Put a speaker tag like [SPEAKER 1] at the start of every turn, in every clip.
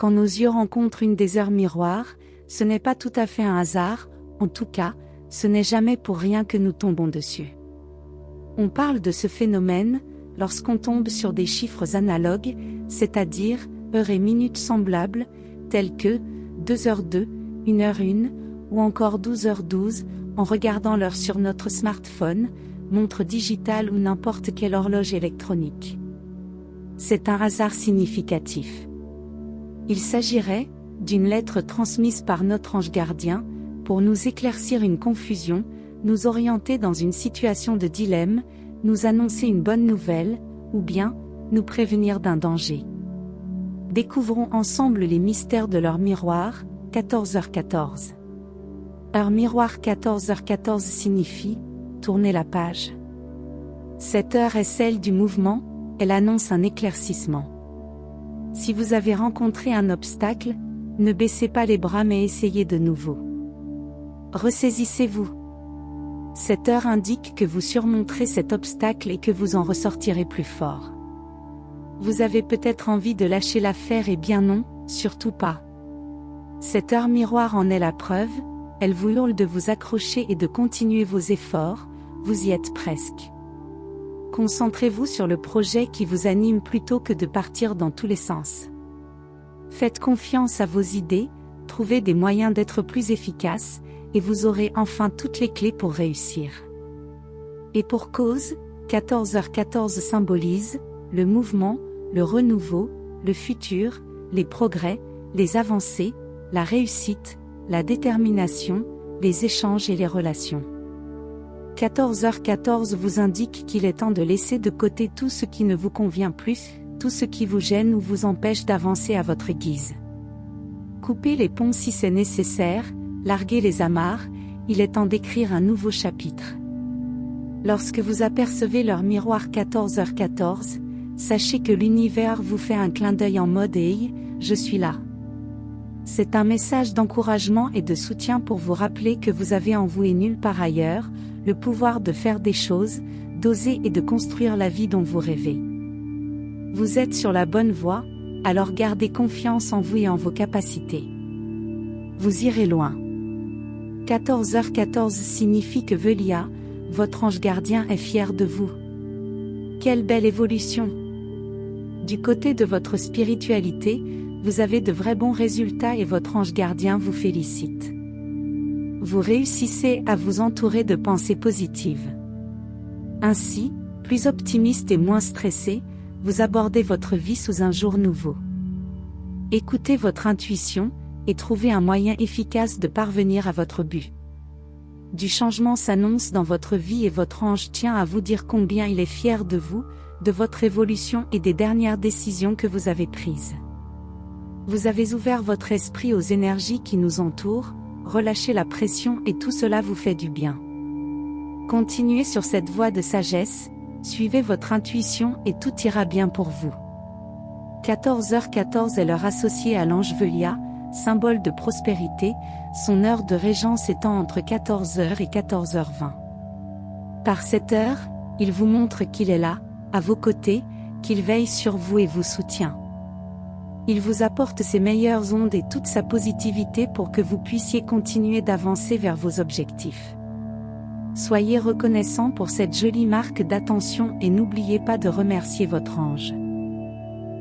[SPEAKER 1] Quand nos yeux rencontrent une des heures miroirs, ce n'est pas tout à fait un hasard, en tout cas, ce n'est jamais pour rien que nous tombons dessus. On parle de ce phénomène lorsqu'on tombe sur des chiffres analogues, c'est-à-dire heures et minutes semblables, tels que 2h02, 1h01 ou encore 12h12, en regardant l'heure sur notre smartphone, montre digitale ou n'importe quelle horloge électronique. C'est un hasard significatif. Il s'agirait d'une lettre transmise par notre ange gardien, pour nous éclaircir une confusion, nous orienter dans une situation de dilemme, nous annoncer une bonne nouvelle, ou bien, nous prévenir d'un danger. Découvrons ensemble les mystères de l'heure miroir, 14h14. Heure miroir 14h14 signifie « tourner la page ». Cette heure est celle du mouvement, elle annonce un éclaircissement. Si vous avez rencontré un obstacle, ne baissez pas les bras mais essayez de nouveau. Ressaisissez-vous. Cette heure indique que vous surmonterez cet obstacle et que vous en ressortirez plus fort. Vous avez peut-être envie de lâcher l'affaire et bien non, surtout pas. Cette heure miroir en est la preuve, elle vous hurle de vous accrocher et de continuer vos efforts, vous y êtes presque. Concentrez-vous sur le projet qui vous anime plutôt que de partir dans tous les sens. Faites confiance à vos idées, trouvez des moyens d'être plus efficaces, et vous aurez enfin toutes les clés pour réussir. Et pour cause, 14h14 symbolise le mouvement, le renouveau, le futur, les progrès, les avancées, la réussite, la détermination, les échanges et les relations. 14h14 vous indique qu'il est temps de laisser de côté tout ce qui ne vous convient plus, tout ce qui vous gêne ou vous empêche d'avancer à votre guise. Coupez les ponts si c'est nécessaire, larguez les amarres, il est temps d'écrire un nouveau chapitre. Lorsque vous apercevez l'heure miroir 14h14, sachez que l'univers vous fait un clin d'œil en mode « Hey, je suis là ». C'est un message d'encouragement et de soutien pour vous rappeler que vous avez en vous et nulle part ailleurs, le pouvoir de faire des choses, d'oser et de construire la vie dont vous rêvez. Vous êtes sur la bonne voie, alors gardez confiance en vous et en vos capacités. Vous irez loin. 14h14 signifie que Velia, votre ange gardien est fier de vous. Quelle belle évolution! Du côté de votre spiritualité, vous avez de vrais bons résultats et votre ange gardien vous félicite. Vous réussissez à vous entourer de pensées positives. Ainsi, plus optimiste et moins stressé, vous abordez votre vie sous un jour nouveau. Écoutez votre intuition, et trouvez un moyen efficace de parvenir à votre but. Du changement s'annonce dans votre vie et votre ange tient à vous dire combien il est fier de vous, de votre évolution et des dernières décisions que vous avez prises. Vous avez ouvert votre esprit aux énergies qui nous entourent, relâchez la pression et tout cela vous fait du bien. Continuez sur cette voie de sagesse, suivez votre intuition et tout ira bien pour vous. 14h14 est l'heure associée à l'ange Velia, symbole de prospérité, son heure de régence étant entre 14h et 14h20. Par cette heure, il vous montre qu'il est là, à vos côtés, qu'il veille sur vous et vous soutient. Il vous apporte ses meilleures ondes et toute sa positivité pour que vous puissiez continuer d'avancer vers vos objectifs. Soyez reconnaissant pour cette jolie marque d'attention et n'oubliez pas de remercier votre ange.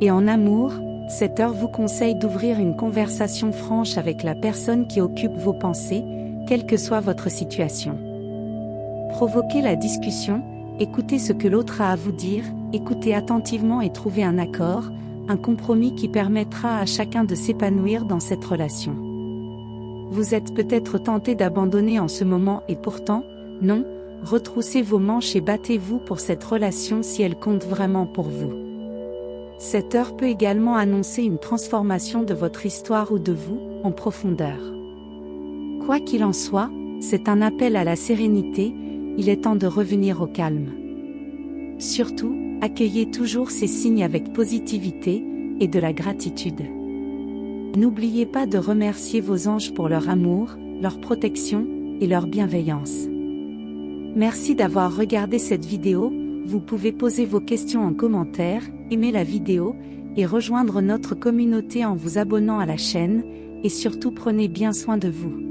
[SPEAKER 1] Et en amour, cette heure vous conseille d'ouvrir une conversation franche avec la personne qui occupe vos pensées, quelle que soit votre situation. Provoquez la discussion, écoutez ce que l'autre a à vous dire, écoutez attentivement et trouvez un accord, un compromis qui permettra à chacun de s'épanouir dans cette relation. Vous êtes peut-être tenté d'abandonner en ce moment et pourtant, non, retroussez vos manches et battez-vous pour cette relation si elle compte vraiment pour vous. Cette heure peut également annoncer une transformation de votre histoire ou de vous, en profondeur. Quoi qu'il en soit, c'est un appel à la sérénité, il est temps de revenir au calme. Surtout, accueillez toujours ces signes avec positivité et de la gratitude. N'oubliez pas de remercier vos anges pour leur amour, leur protection et leur bienveillance. Merci d'avoir regardé cette vidéo, vous pouvez poser vos questions en commentaire, aimer la vidéo et rejoindre notre communauté en vous abonnant à la chaîne, et surtout prenez bien soin de vous.